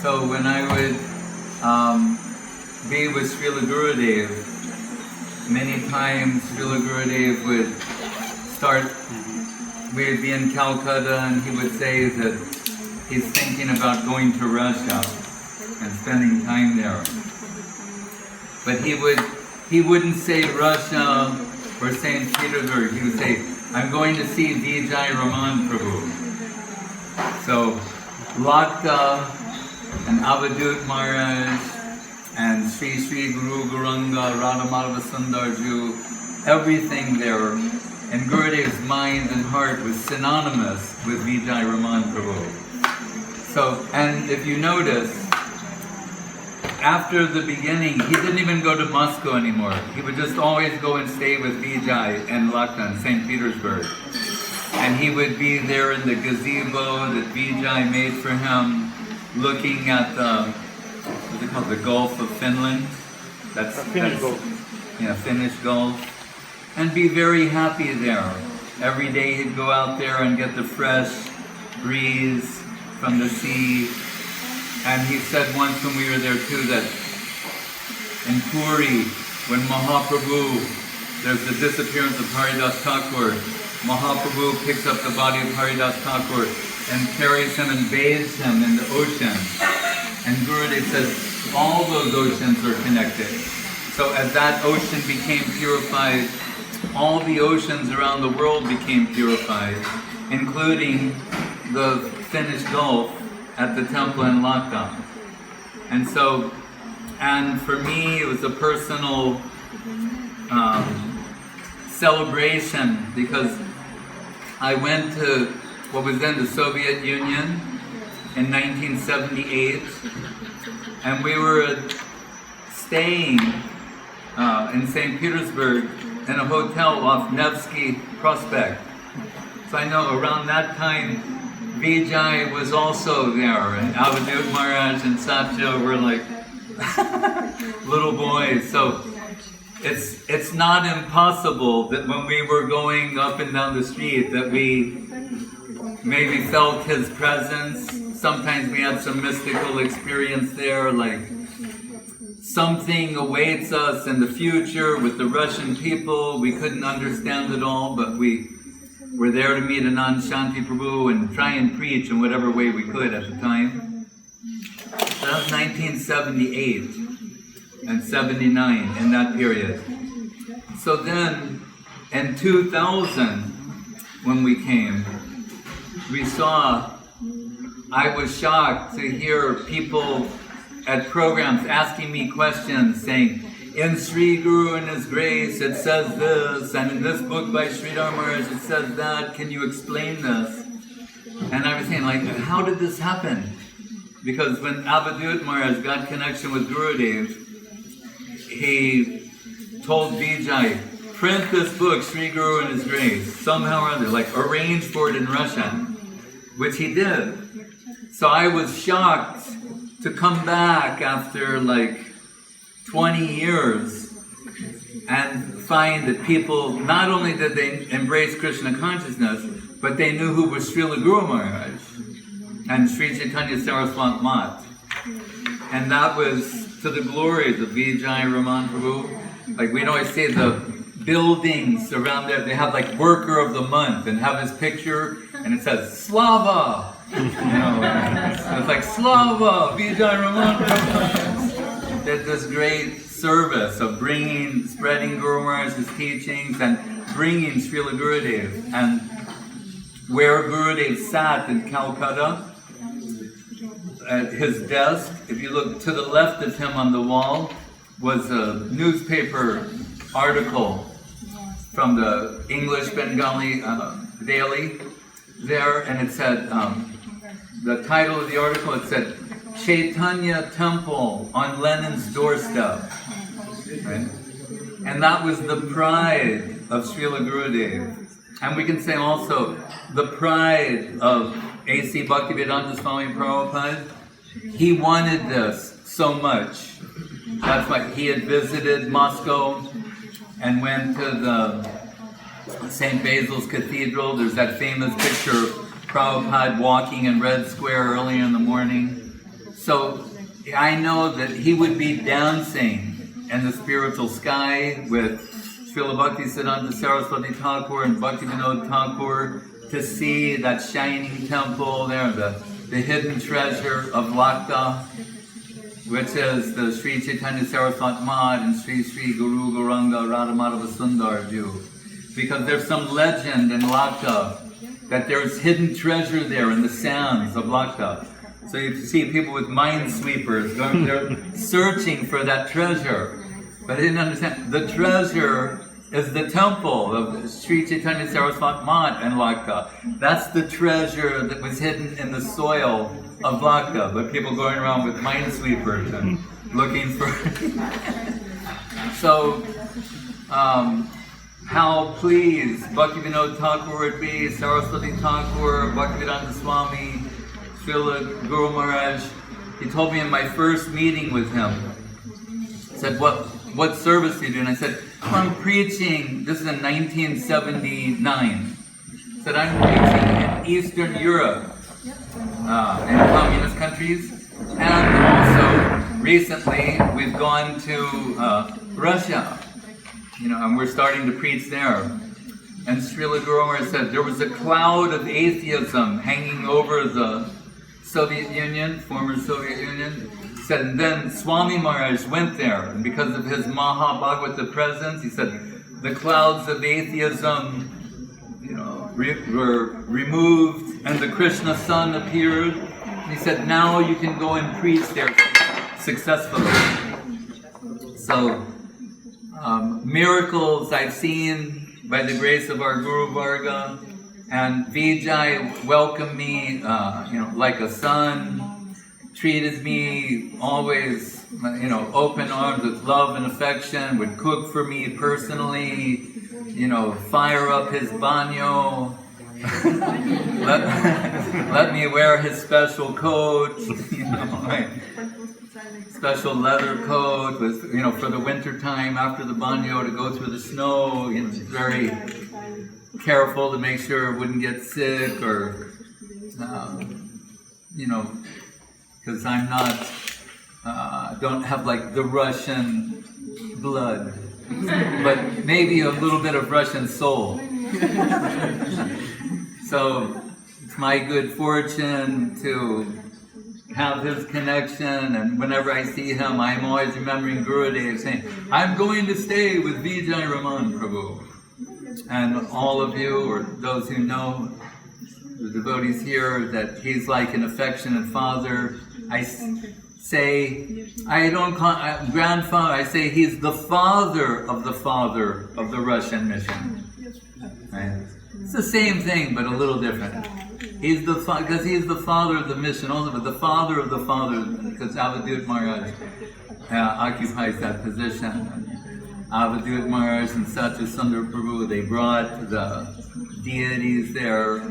So when I would be with Srila Gurudev, many times Srila Gurudev would start, we'd be in Calcutta and he would say that he's thinking about going to Russia and spending time there. But he wouldn't say Russia or St. Petersburg, he would say, I'm going to see Vijay Raman Prabhu. So Lakta and Avadut Maharaj and Sri Sri Guru Guranga, Radha Madhava Sundarju, everything there, and Gurudev's mind and heart was synonymous with Vijay Raman Prabhu. So, and if you notice, after the beginning, he didn't even go to Moscow anymore. He would just always go and stay with Vijay and Lakta in St. Petersburg. And he would be there in the gazebo that Vijay made for him, looking at the, what's it called, the Gulf of Finland? That's Finnish Gulf. Yeah, Finnish Gulf. And be very happy there. Every day he'd go out there and get the fresh breeze from the sea. And he said once when we were there too that in Puri, when Mahaprabhu, there's the disappearance of Haridas Thakur, Mahaprabhu picks up the body of Haridas Thakur and carries him and bathes him in the ocean. And Gurudev says all those oceans are connected. So as that ocean became purified, all the oceans around the world became purified, including the Finnish Gulf at the temple in Lakta. And so, and for me, it was a personal celebration because I went to what was then the Soviet Union in 1978, and we were staying in St. Petersburg in a hotel off Nevsky Prospect. So I know around that time, Vijay was also there, and Avadut Maharaj and Satya were like little boys. So it's not impossible that when we were going up and down the street that we maybe felt his presence. Sometimes we had some mystical experience there, like something awaits us in the future with the Russian people. We couldn't understand it all, but we were there to meet Anand Shanti Prabhu and try and preach in whatever way we could at the time. So that was 1978 and 79 in that period. So then in 2000, when we came, we saw, I was shocked to hear people at programs asking me questions saying, in Sri Guru and His Grace it says this, and in this book by Sridhar Maharaj it says that, can you explain this? And I was saying, like, how did this happen? Because when Avadut Maharaj got connection with Gurudev, he told Vijay, print this book, Sri Guru and His Grace, somehow or other, like arrange for it in Russian, which he did. So I was shocked to come back after like 20 years and find that people, not only did they embrace Krishna consciousness, but they knew who was Srila Guru Maharaj and Sri Chaitanya Saraswat Mat. And that was to the glories of Vijay Raman Prabhu. Like we'd always say the buildings around there, they have like worker of the month and have his picture and it says Slava. You know, it's like Slava, Vijay Raman Prabhu. Did this great service of spreading Guru Maharaj's teachings and bringing Srila Gurudev. And where Gurudev sat in Calcutta, at his desk, if you look to the left of him on the wall, was a newspaper article from the English Bengali daily there, and it said, the title of the article, it said, Chaitanya Temple on Lenin's doorstep. Right? And that was the pride of Srila Gurudev. And we can say also the pride of A.C. Bhaktivedanta Swami Prabhupada. He wanted this so much. That's why he had visited Moscow and went to the St. Basil's Cathedral. There's that famous picture of Prabhupada walking in Red Square early in the morning. So I know that he would be dancing in the spiritual sky with Srila Bhakti Siddhanta Saraswati Thakur and Bhakti Vinod Thakur to see that shining temple there, the hidden treasure of Lakta, which is the Sri Chaitanya Saraswat Mad and Sri Sri Guru Gauranga Radhamadava Sundar view. Because there's some legend in Lakta that there's hidden treasure there in the sands of Lakta. So you see people with minesweepers going there searching for that treasure. But they didn't understand. The treasure is the temple of Sri Chaitanya Saraswat Mat in Lakta. That's the treasure that was hidden in the soil of Lakta. But people going around with minesweepers and looking for... So, how pleased Bhaktivinoda Thakur would be, Saraswati Thakur, Bhaktivedanta Swami, Srila Guru Maharaj. He told me in my first meeting with him, said, what service do you do? And I said, I'm preaching, this is in 1979. I said, I'm preaching in Eastern Europe, in communist countries. And also, recently, we've gone to Russia. And we're starting to preach there. And Srila Guru Maharaj said there was a cloud of atheism hanging over the Soviet Union, former Soviet Union. He said, and then Swami Maharaj went there, and because of his Mahabhagavata presence, he said, the clouds of atheism, were removed, and the Krishna sun appeared. And he said, now you can go and preach there successfully. So, miracles I've seen by the grace of our Guru Varga, and Vijay welcomed me, like a son, treated me always, open arms with love and affection, would cook for me personally, fire up his banyo, let me wear his special coat, special leather coat with, for the winter time after the banyo to go through the snow, very careful to make sure it wouldn't get sick or, because I'm not, don't have like the Russian blood, but maybe a little bit of Russian soul. So it's my good fortune to have his connection, and whenever I see him, I'm always remembering Gurudev saying, I'm going to stay with Vijay Raman Prabhu. And all of you, or those who know, the devotees here, that he's like an affectionate father. I say, I don't call grandfather, I say he's the father of the Russian mission. Right? It's the same thing, but a little different. He's because he's the father of the mission also, but the father of the father, because Avadut Maharaj occupies that position. Avadut Maharaj and Satya Sundar Prabhu, they brought the deities there.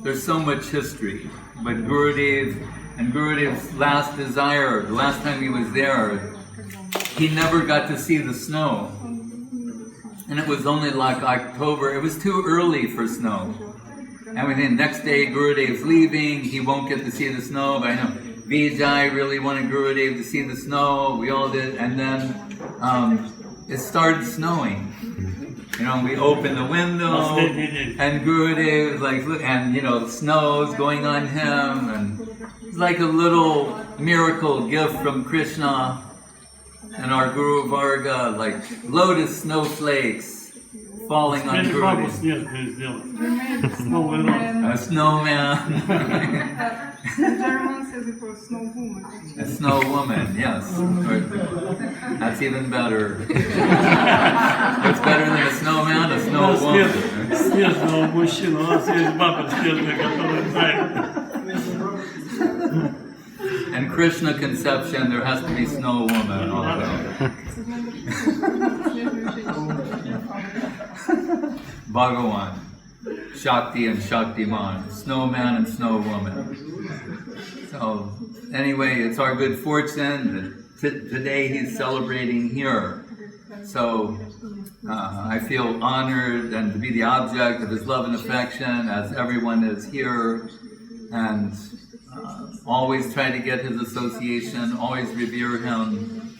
There's so much history, but Gurudev's last desire, the last time he was there, he never got to see the snow. And it was only like October, it was too early for snow. And within the next day, Gurudev's leaving, he won't get to see the snow, but I know Vijay really wanted Gurudev to see the snow, we all did, and then it started snowing. We opened the window, and Gurudev like, and snow's going on him, and it's like a little miracle gift from Krishna and our Guru Varga, like lotus snowflakes falling on Gurudev. A snowman. A snow woman, yes. That's even better. What's better than a snowman? A snow woman. And Krishna conception, there has to be snow woman also. Bhagawan, Shakti and Shaktiman, snowman and snow woman. So anyway, it's our good fortune that today he's celebrating here. So I feel honored and to be the object of his love and affection, as everyone is here. And always try to get his association, always revere him,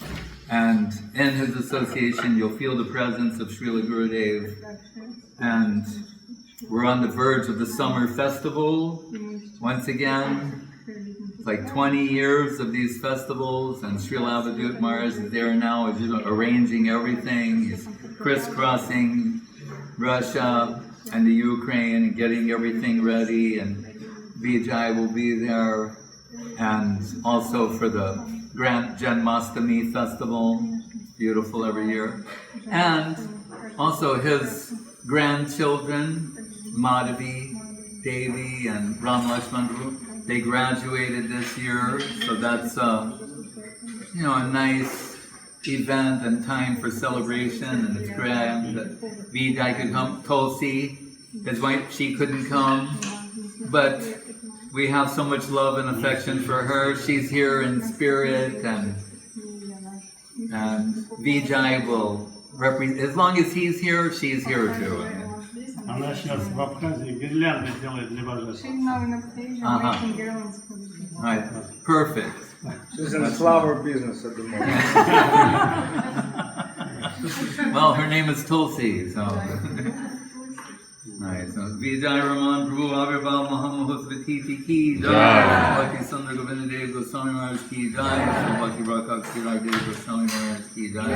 and in his association you'll feel the presence of Srila Gurudev. And we're on the verge of the summer festival once again. It's like 20 years of these festivals, and Srila Avadut Maharaj is there now, is arranging everything. He's crisscrossing Russia and the Ukraine and getting everything ready, and Vijay will be there, and also for the Grand Janmashtami festival, beautiful every year, and also his grandchildren, Madhavi, Devi, and Ram Lakshman Prabhu, they graduated this year, so that's a nice event and time for celebration, and it's grand that Vijay could come. Tulsi, his wife, she couldn't come, but we have so much love and affection for her. She's here in spirit, and Vijay will represent. As long as he's here, she's here too. Она сейчас в Абхазии гирлянды делает для божественных. Right, perfect. She's in the flower business at the moment. Well, her name is Tulsi, so. Right, so Vijay Raman Prabhu Avirbhav Mahamahosvati ki jai, Bhakti Sudhir Goswami Maharaj ki jai, Bhakti Raman Goswami Maharaj ki jai,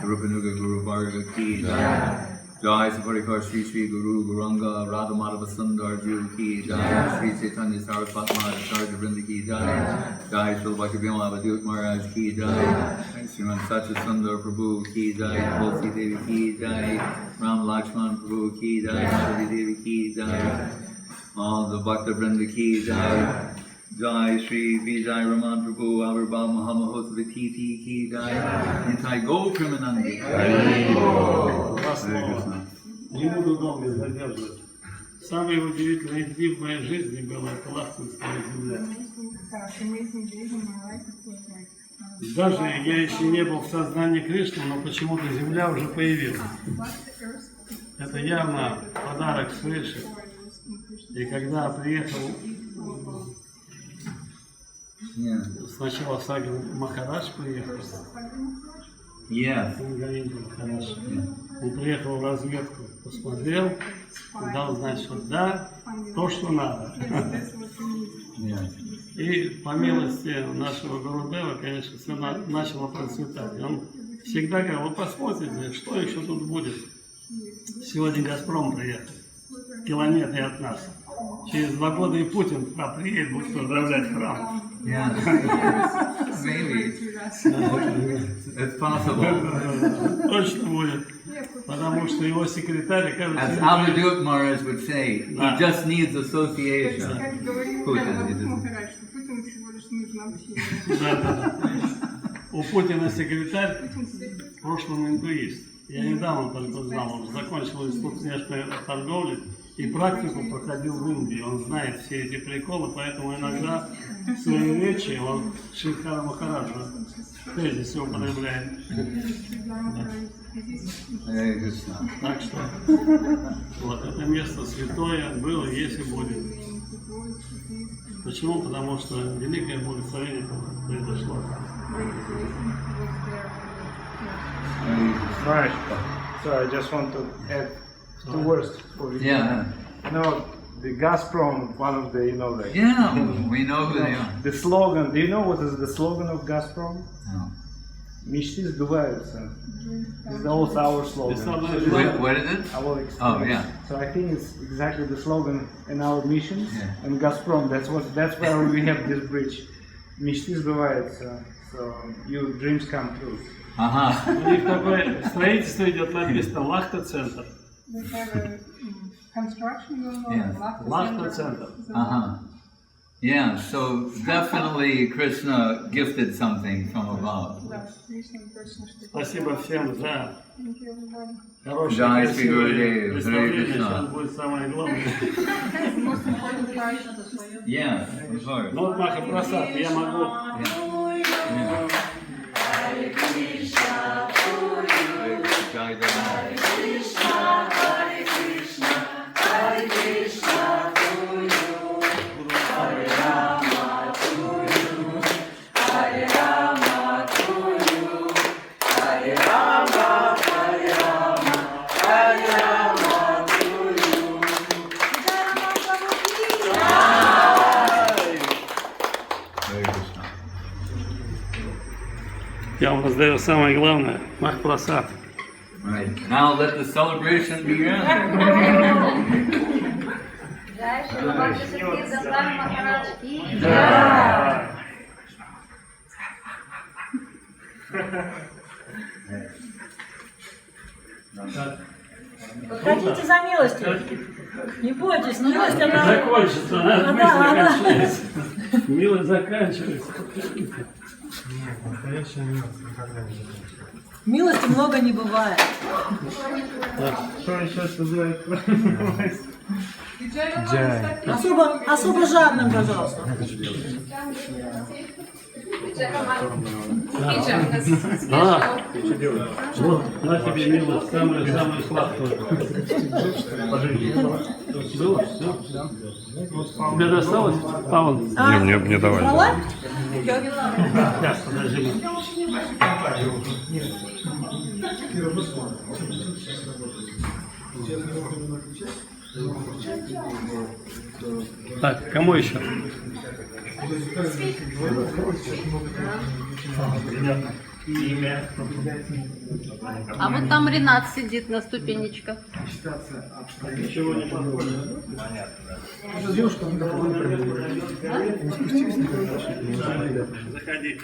Rupanuga Guru Varga ki jai. Jai Saparikar Shri Shri Guru Guranga Radha Madhava Sundar Ju ki jai, Shri Chaitanya Saraswati Acharya Vrinda ki jai, Jai Srila Bhakti Avadut Maharaj ki jai, Sriman Satya Sundar Prabhu ki jai, Tulsi Devi ki jai, Ram Lakshman Prabhu ki jai, Madhavi Devi ki jai, all the Bhakta Vrinda ki jai, Jai Shri Vijay Raman Prabhu Avirbhav Mahamahosvati ki jai, Nitai Go Primanandi. Не буду долго задерживать. Самый удивительный день в моей жизни было это Лахтинская земля. Даже я еще не был в сознании Кришны, но почему-то земля уже появилась. Это явно подарок свыше. И когда приехал сначала Сагин Махарадж приехал. Он приехал в разведку, посмотрел, дал знать, что да, то, что надо. И по милости нашего Гурудева, конечно, все начало процветать. Он всегда говорил: вы посмотрите, что еще тут будет. Сегодня Газпром приехал, в километре от нас. Через 2 года и Путин приедет, будет поздравлять храм. Yeah, maybe. It's possible. Точно будет. Потому что его секретарь, кажется... As Avadut Maharaj would say, he just needs association. У Путина секретарь в прошлом индуист. Я недавно только знал, он закончил институт внешней торговли и практику проходил в Индии. Он знает все эти приколы, поэтому иногда в своей речи он Шридхара Махараджа тезисы употребляет. Так что вот это место святое было, есть и будет. Почему? Потому что великое благословение произошло. Right. So I just want to add 2 words for you. Yeah. No, the Gazprom, one of the, like... Yeah, we know who they are. The slogan, do you know what is the slogan of Gazprom? No. Мечты сбываются. It's also our slogan. What is it? I will explain. Oh, yeah. So I think it's exactly the slogan in our missions. Yeah. And Gazprom, that's where we have this bridge. Мечты сбываются. So your dreams come true. Ага. У них такое строительство идет, написано Лахта-центр. Лахта-центр. Uh-huh. Yeah, so definitely Krishna gifted something from above. Спасибо всем за хорошее Jai Shri красивое Gurudev, Hare представление. Krishna. Сейчас будет самое главное. Yeah, of course. Ну вот Маха Прасад, я могу... Jai Jagannath. Hare Я вам раздаю самое главное. Махпрасад. Right. Now let the celebration begin. Jai Shri Bhakti Sudhir Goswami Maharaj ki Подходите за милостью. Не бойтесь, милость она... Закончится, она быстро кончается. Милость заканчивается. Милости много не бывает. Что еще сказать? Особо жадным, пожалуйста. Да. Вот, на тебе милость, самую сладкую. Было? Все? Тебе досталось, Павел? Мне давай. Брала? Сейчас, подожди. Так, кому еще? Имя. А вот там Ренат сидит на ступенечках. Ничего не подходит. Заходи.